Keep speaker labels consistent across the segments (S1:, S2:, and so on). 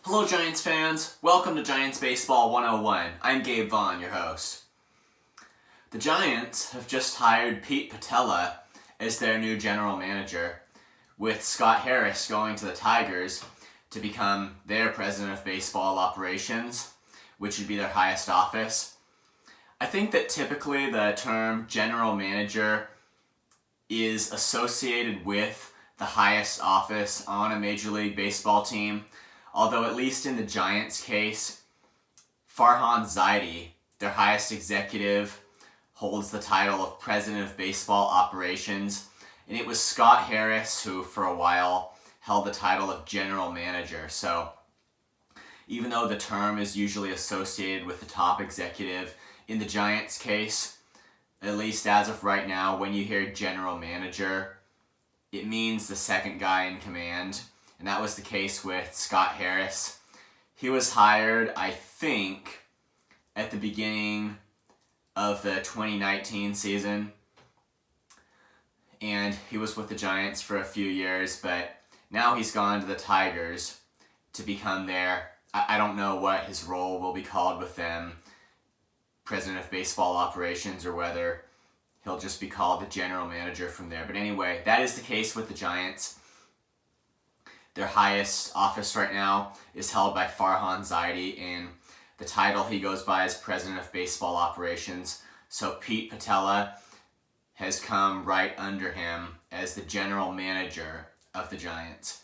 S1: Hello Giants fans, welcome to Giants Baseball 101. I'm Gabe Vaughn, your host. The Giants have just hired Pete Putila as their new general manager, with Scott Harris going to the Tigers to become their president of baseball operations, which would be their highest office. I think that typically the term general manager is associated with the highest office on a Major League Baseball team, although at least in the Giants' case, Farhan Zaidi, their highest executive, holds the title of President of Baseball Operations, and it was Scott Harris who, for a while, held the title of General Manager. So, even though the term is usually associated with the top executive, in the Giants' case, at least as of right now, when you hear General Manager, it means the second guy in command. And that was the case with Scott Harris. He was hired, I think, at the beginning of the 2019 season. And he was with the Giants for a few years, but now he's gone to the Tigers to become their, I don't know what his role will be called with them, President of Baseball Operations, or whether he'll just be called the General Manager from there. But anyway, that is the case with the Giants. Their highest office right now is held by Farhan Zaidi, and the title he goes by is President of Baseball Operations. So Pete Putila has come right under him as the general manager of the Giants.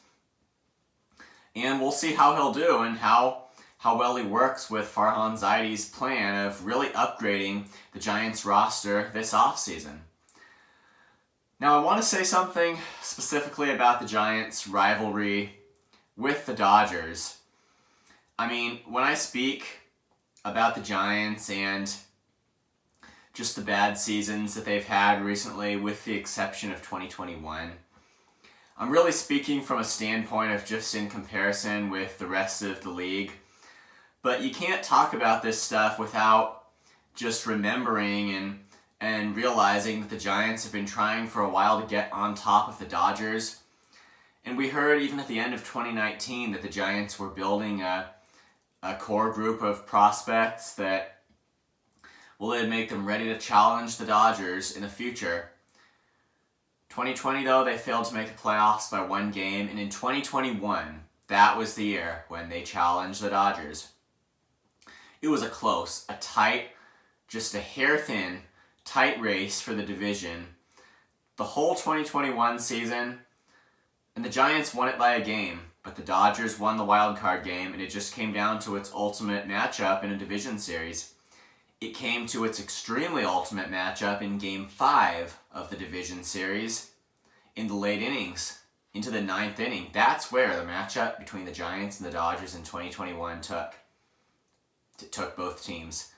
S1: And we'll see how he'll do and how well he works with Farhan Zaidi's plan of really upgrading the Giants roster this offseason. Now, I want to say something specifically about the Giants' rivalry with the Dodgers. I mean, when I speak about the Giants and just the bad seasons that they've had recently, with the exception of 2021, I'm really speaking from a standpoint of just in comparison with the rest of the league. But you can't talk about this stuff without just remembering and realizing that the Giants have been trying for a while to get on top of the Dodgers. And we heard even at the end of 2019 that the Giants were building a core group of prospects that would make them ready to challenge the Dodgers in the future. 2020, though, they failed to make the playoffs by one game, and in 2021, that was the year when they challenged the Dodgers. It was a close, a tight, just a hair-thin, tight race for the division the whole 2021 season, and the Giants won it by a game, but the Dodgers won the wild card game, and it just came down to its ultimate matchup in a division series. It came to its extremely ultimate matchup in Game 5 of the division series in the late innings, into the 9th inning. That's where the matchup between the Giants and the Dodgers in 2021 took both teams.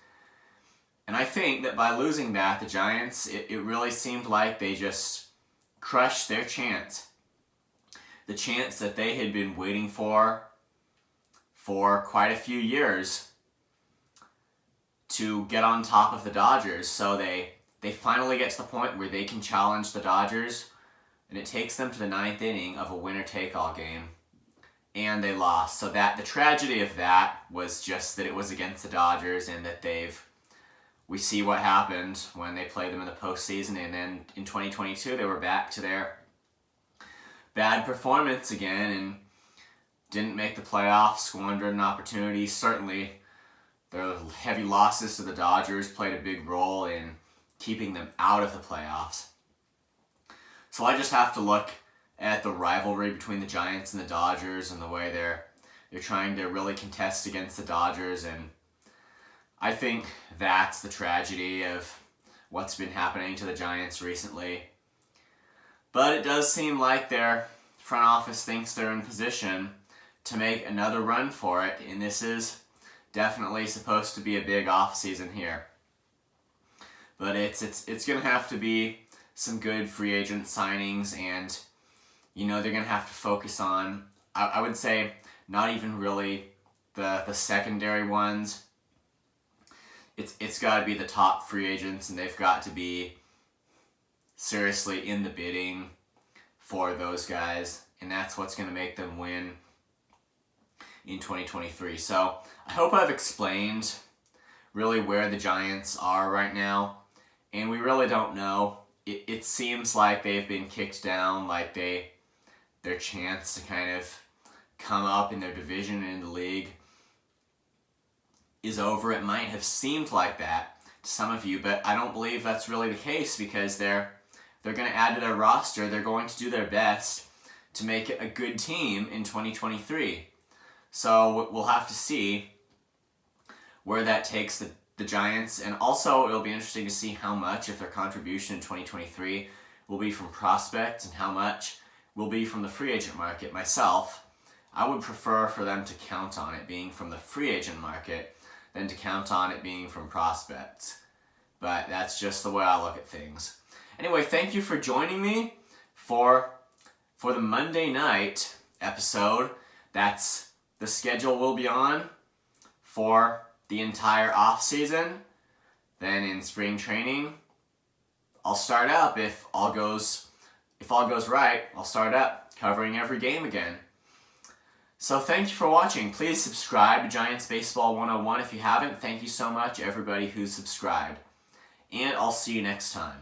S1: And I think that by losing that, the Giants, it really seemed like they just crushed their chance. The chance that they had been waiting for quite a few years to get on top of the Dodgers. So they finally get to the point where they can challenge the Dodgers, and it takes them to the 9th inning of a winner-take-all game. And they lost. So that the tragedy of that was just that it was against the Dodgers, and that we see what happened when they played them in the postseason, and then in 2022 they were back to their bad performance again and didn't make the playoffs, squandered an opportunity. Certainly their heavy losses to the Dodgers played a big role in keeping them out of the playoffs. So I just have to look at the rivalry between the Giants and the Dodgers and the way they're trying to really contest against the Dodgers, and I think that's the tragedy of what's been happening to the Giants recently. But it does seem like their front office thinks they're in position to make another run for it, and this is definitely supposed to be a big offseason here. But it's going to have to be some good free agent signings, and they're going to have to focus on, I would say, not even really the secondary ones. It's got to be the top free agents, and they've got to be seriously in the bidding for those guys, and that's what's going to make them win in 2023. So I hope I've explained really where the Giants are right now, and we really don't know. It seems like they've been kicked down, like their chance to kind of come up in their division and in the league is over. It might have seemed like that to some of you, but I don't believe that's really the case, because they're going to add to their roster. They're going to do their best to make it a good team in 2023. So we'll have to see where that takes the Giants, and also it'll be interesting to see how much of their contribution in 2023 will be from prospects and how much will be from the free agent market. Myself, I would prefer for them to count on it being from the free agent market than to count on it being from prospects. But that's just the way I look at things. Anyway, thank you for joining me for the Monday night episode. That's the schedule we'll be on for the entire off season. Then in spring training, I'll start up if all goes right. I'll start up covering every game again. So thank you for watching. Please subscribe to Giants Baseball 101 if you haven't. Thank you so much, everybody who's subscribed. And I'll see you next time.